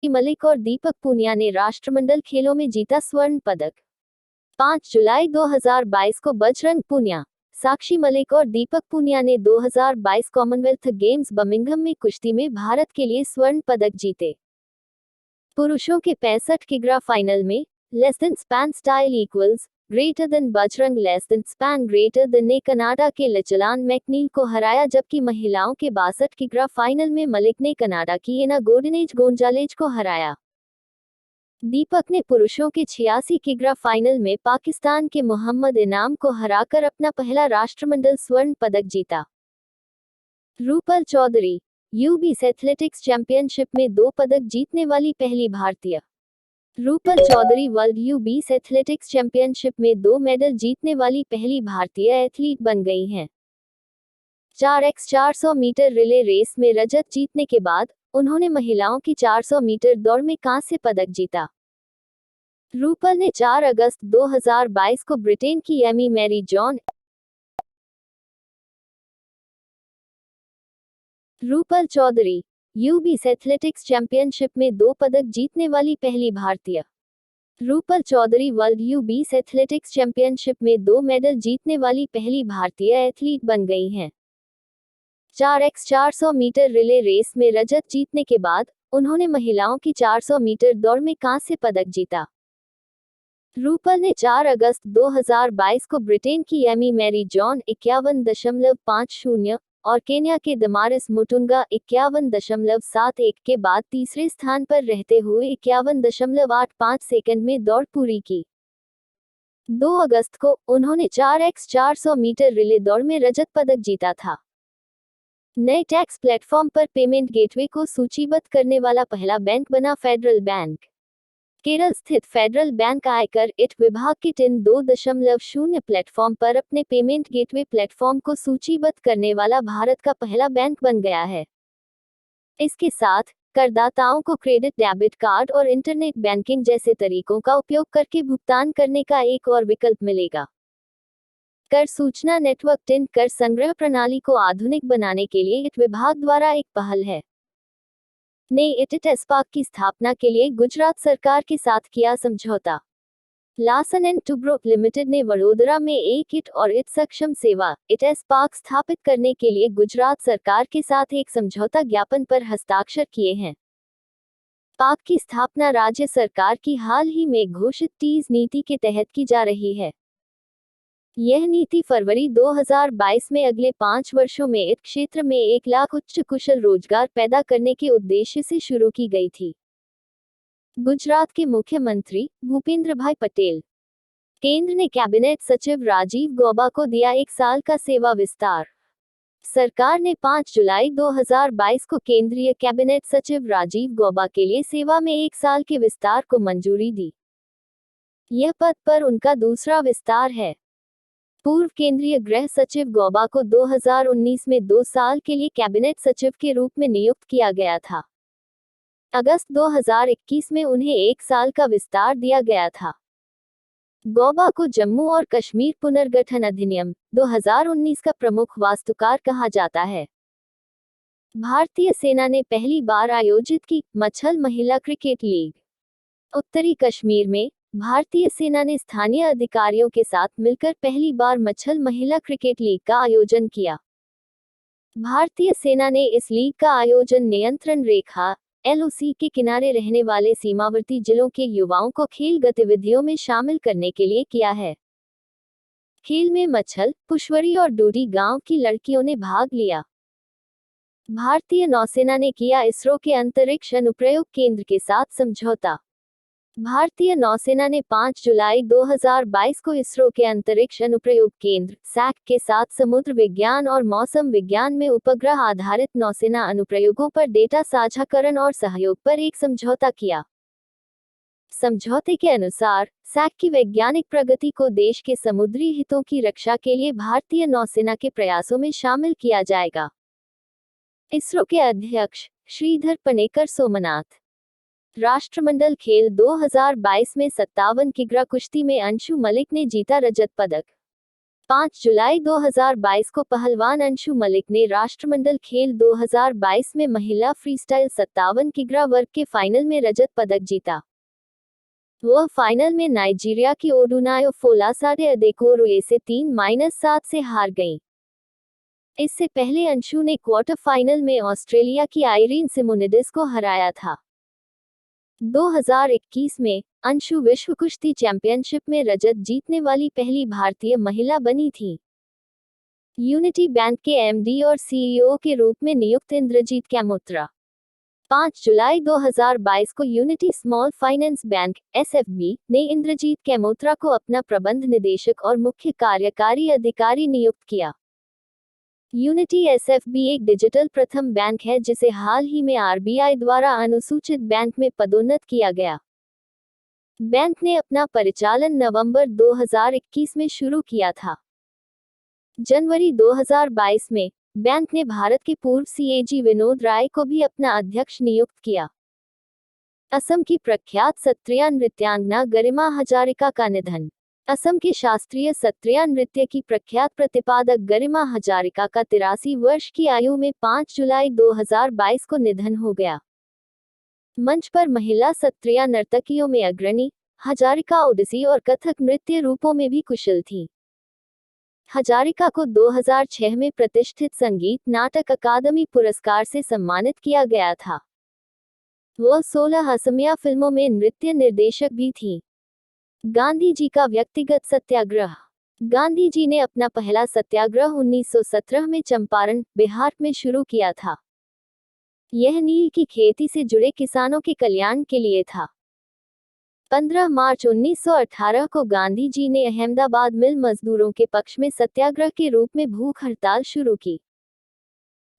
मलिक और दीपक पूनिया ने राष्ट्रमंडल खेलों में जीता स्वर्ण पदक। 5 जुलाई 2022 को बजरंग पूनिया, साक्षी मलिक और दीपक पूनिया ने 2022 कॉमनवेल्थ गेम्स बर्मिंघम में कुश्ती में भारत के लिए स्वर्ण पदक जीते। पुरुषों के 65 किग्रा फाइनल में less than span style equals greater than Bajrang less than span greater than ने कनाडा के लचलान मैकनील को हराया, जबकि महिलाओं के 62 किग्रा फाइनल में मलिक ने कनाडा की एना गोडनेज गोंजालेज को हराया। दीपक ने पुरुषों के 86 किग्रा फाइनल में पाकिस्तान के मोहम्मद इनाम को हराकर अपना पहला राष्ट्रमंडल स्वर्ण पदक जीता। Rupal Chaudhary UBS athletics championship में 2 पदक जीतने वाली पहली भारतीय। Rupal Chaudhary world UBS athletics championship में 2 मेडल जीतने वाली पहली भारतीय एथलीट बन गई हैं। 4x400 मीटर रिले रेस में रजत जीतने के बाद उन्होंने महिलाओं की 400 मीटर दौड़ में कांस्य पदक जीता। रूपल ने 4 अगस्त 2022 को ब्रिटेन की Amy Mary John Rupal Chaudhary UBS athletics championship में 2 पदक जीतने वाली पहली भारतीय। Rupal Chaudhary world UBS athletics championship में 2 मेडल जीतने वाली पहली भारतीय एथलीट बन गई हैं। 4x400 मीटर रिले रेस में रजत जीतने के बाद उन्होंने महिलाओं की 400 मीटर दौड़ में कांस्य पदक जीता। रूपल ने 4 अगस्त 2022 को ब्रिटेन की एमी मैरी जॉन 51.50 और केन्या के दमारिस मुटुंगा 51.71 के बाद तीसरे स्थान पर रहते हुए 51.85 सेकंड में दौड़ पूरी की। 2 अगस्त को उन्होंने 4x400 मीटर रिले दौड़ में रजत पदक जीता था। नए टैक्स प्लेटफॉर्म पर पेमेंट गेटवे को सूचीबद्ध करने वाला पहला बैंक बना फेडरल बैंक। केरल स्थित फेडरल बैंक आयकर इट विभाग के टिन 2.0 प्लेटफॉर्म पर अपने पेमेंट गेटवे प्लेटफॉर्म को सूचीबद्ध करने वाला भारत का पहला बैंक बन गया है। इसके साथ करदाताओं को क्रेडिट, डेबिट कार्ड और इंटरनेट बैंकिंग जैसे तरीकों का उपयोग करके भुगतान करने का एक और विकल्प मिलेगा। कर सूचना नेटवर्क टिन कर संग्रह प्रणाली को आधुनिक बनाने के लिए इट विभाग द्वारा एक पहल है। ने इट एस्पाक की स्थापना के लिए गुजरात सरकार के साथ किया समझौता। लार्सन एंड टुब्रो लिमिटेड ने वडोदरा में एक इट और इट सक्षम सेवा इट एस्पाक स्थापित करने के लिए गुजरात सरकार के साथ एक समझौता ज्ञापन पर हस्ताक्षर किए हैं। पाक की स्थापना राज्य सरकार की हाल ही में घोषित टीज नीति के तहत की जा रही है। यह नीति फरवरी 2022 में अगले 5 वर्षों में इस क्षेत्र में 1 लाख उच्च कुशल रोजगार पैदा करने के उद्देश्य से शुरू की गई थी। गुजरात के मुख्यमंत्री भूपेंद्र भाई पटेल। केंद्र ने कैबिनेट सचिव राजीव गौबा को दिया 1 साल का सेवा विस्तार। सरकार ने 5 जुलाई 2022 को केंद्रीय कैबिनेट सचिव राजीव गौबा के लिए सेवा में 1 साल के विस्तार को मंजूरी दी। यह पद पर उनका दूसरा विस्तार है। पूर्व केंद्रीय गृह सचिव गौबा को 2019 में 2 साल के लिए कैबिनेट सचिव के रूप में नियुक्त किया गया था। अगस्त 2021 में उन्हें 1 साल का विस्तार दिया गया था। गौबा को जम्मू और कश्मीर पुनर्गठन अधिनियम 2019 का प्रमुख वास्तुकार कहा जाता है। भारतीय सेना ने पहली बार आयोजित की मच्छल महिला क्रिकेट लीग। उत्तरी कश्मीर में भारतीय सेना ने स्थानीय अधिकारियों के साथ मिलकर पहली बार मच्छल महिला क्रिकेट लीग का आयोजन किया। भारतीय सेना ने इस लीग का आयोजन नियंत्रण रेखा (LOC) के किनारे रहने वाले सीमावर्ती जिलों के युवाओं को खेल गतिविधियों में शामिल करने के लिए किया है। खेल में मच्छल, पुष्वरी और डूडी गांव की लड़कियों ने भाग लिया। भारतीय नौसेना ने किया इसरो के अंतरिक्ष अनुप्रयोग केंद्र के साथ समझौता। भारतीय नौसेना ने 5 जुलाई 2022 को इसरो के अंतरिक्ष अनुप्रयोग केंद्र (SAC) के साथ समुद्र विज्ञान और मौसम विज्ञान में उपग्रह आधारित नौसेना अनुप्रयोगों पर डेटा साझाकरण और सहयोग पर एक समझौता किया। समझौते के अनुसार SAC की वैज्ञानिक प्रगति को देश के समुद्री हितों की रक्षा के लिए भारतीय नौसेना के प्रयासों में शामिल किया जाएगा। इसरो के अध्यक्ष श्रीधर पनेकर सोमनाथ। राष्ट्रमंडल खेल 2022 में 57 किग्रा कुश्ती में अंशु मलिक ने जीता रजत पदक। 5 जुलाई 2022 को पहलवान अंशु मलिक ने राष्ट्रमंडल खेल 2022 में महिला फ्रीस्टाइल 57 किग्रा वर्ग के फाइनल में रजत पदक जीता। वह फाइनल में नाइजीरिया की ओडुनायो फोलासाडे अदेकोरोए से 3-7 से हार गईं। इससे पहले अंशु ने क्वार्टर फाइनल में ऑस्ट्रेलिया की आइरीन सिमोनिडिस को हराया था। 2021 में अंशु विश्व कुश्ती चैंपियनशिप में रजत जीतने वाली पहली भारतीय महिला बनी थी। यूनिटी बैंक के एमडी और सीईओ के रूप में नियुक्त इंद्रजीत कैमोत्रा 5 जुलाई 2022 को unity small finance bank (SFB) ने इंद्रजीत कैमोत्रा को अपना प्रबंध निदेशक और मुख्य कार्यकारी अधिकारी नियुक्त किया। यूनिटी एसएफबी एक डिजिटल प्रथम बैंक है जिसे हाल ही में आरबीआई द्वारा अनुसूचित बैंक में पदोन्नत किया गया। बैंक ने अपना परिचालन नवंबर 2021 में शुरू किया था। जनवरी 2022 में बैंक ने भारत के पूर्व सीएजी विनोद राय को भी अपना अध्यक्ष नियुक्त किया। असम की प्रख्यात सत्रिया नृत्यांगना गरिमा हजारिका का निधन। असम के शास्त्रीय सत्रिया नृत्य की प्रख्यात प्रतिपादक गरिमा हजारिका का 83 वर्ष की आयु में 5 जुलाई 2022 को निधन हो गया। मंच पर महिला सत्रिया नर्तकियों में अग्रणी, हजारिका ओडिसी और कथक नृत्य रूपों में भी कुशल थी। हजारिका को 2006 में प्रतिष्ठित संगीत नाटक अकादमी पुरस्कार से सम्मानित किया गया था। वह 16 असमिया फिल्मों में नृत्य निर्देशक भी थी। गांधी जी का व्यक्तिगत सत्याग्रह। गांधी जी ने अपना पहला सत्याग्रह 1917 में चंपारण, बिहार में शुरू किया था। यह नील की खेती से जुड़े किसानों के कल्याण के लिए था। 15 मार्च 1918 को गांधी जी ने अहमदाबाद मिल मजदूरों के पक्ष में सत्याग्रह के रूप में भूख हड़ताल शुरू की।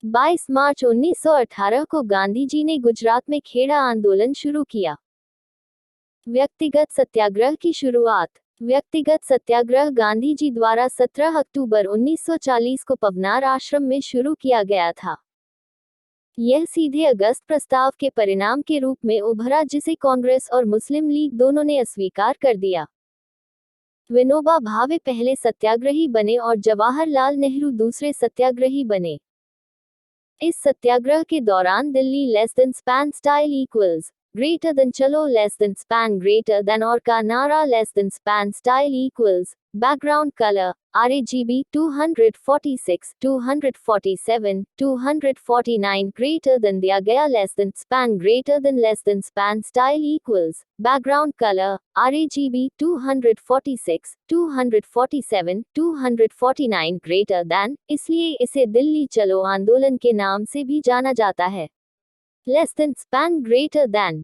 22 मार्च 1918 को गांधी जी ने गुजरात में खेड़ा आंदोलन शुरू किया। व्यक्तिगत सत्याग्रह की शुरुआत। व्यक्तिगत सत्याग्रह गांधी जी द्वारा 17 अक्टूबर 1940 को पवनार आश्रम में शुरू किया गया था। यह सीधे अगस्त प्रस्ताव के परिणाम के रूप में उभरा जिसे कांग्रेस और मुस्लिम लीग दोनों ने अस्वीकार कर दिया। विनोबा भावे पहले सत्याग्रही बने और जवाहरलाल नेहरू दूसरे सत्याग्रही बने। इस सत्याग्रह के दौरान Delhi less than span style equals greater than chalo less than span greater than और का नारा less than span style equals background color RAGB 246 247 249 greater than दिया गया less than span greater than less than span style equals background color RAGB 246 247 249 greater than, इसलिए इसे दिल्ली चलो आंदोलन के नाम से भी जाना जाता है। Less than span greater than.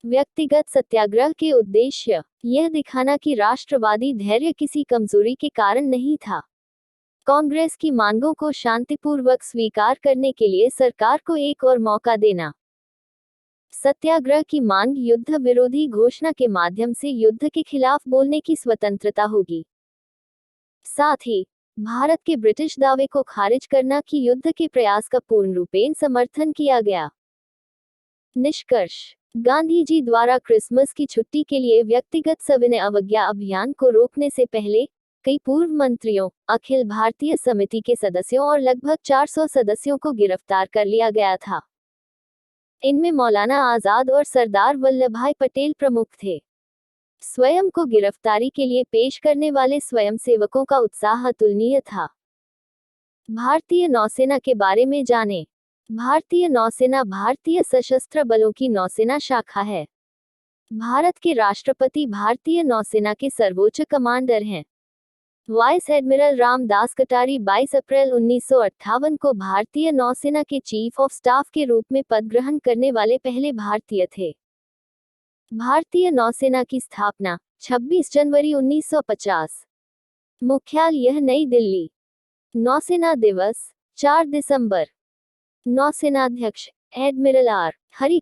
व्यक्तिगत सत्याग्रह के उद्देश्य। यह दिखाना कि राष्ट्रवादी धैर्य किसी कमजोरी के कारण नहीं था। कांग्रेस की मांगों को शांतिपूर्वक स्वीकार करने के लिए सरकार को एक और मौका देना। सत्याग्रह की मांग युद्ध विरोधी घोषणा के माध्यम से युद्ध के खिलाफ बोलने की स्वतंत्रता होगी। साथ ही भारत के ब्रिटिश दावे को खारिज करना कि युद्ध के प्रयास का पूर्ण रूपेण समर्थन किया गया। निष्कर्ष। गांधी जी द्वारा क्रिसमस की छुट्टी के लिए व्यक्तिगत सविनय अवज्ञा अभियान को रोकने से पहले कई पूर्व मंत्रियों, अखिल भारतीय समिति के सदस्यों और लगभग 400 सदस्यों को गिरफ्तार कर लिया गया था। इनमें मौलाना आजाद और सरदार वल्लभभाई पटेल प्रमुख थे। स्वयं को गिरफ्तारी के लिए पेश करने वाले स्वयंसेवकों का उत्साह अतुलनीय था। भारतीय नौसेना के बारे में जानें। भारतीय नौसेना भारतीय सशस्त्र बलों की नौसेना शाखा है। भारत के राष्ट्रपति भारतीय नौसेना के सर्वोच्च कमांडर हैं। वाइस एडमिरल रामदास कटारी 22 अप्रैल 1958 को भारतीय नौसेना के चीफ ऑफ स्टाफ के रूप में पद ग्रहण करने वाले पहले भारतीय थे। भारतीय नौसेना की स्थापना 26 जनवरी 1950। मुख्यालय नई दिल्ली। नौसेना दिवस 4 दिसंबर। नौसेनाध्यक्ष एडमिरल आर हरि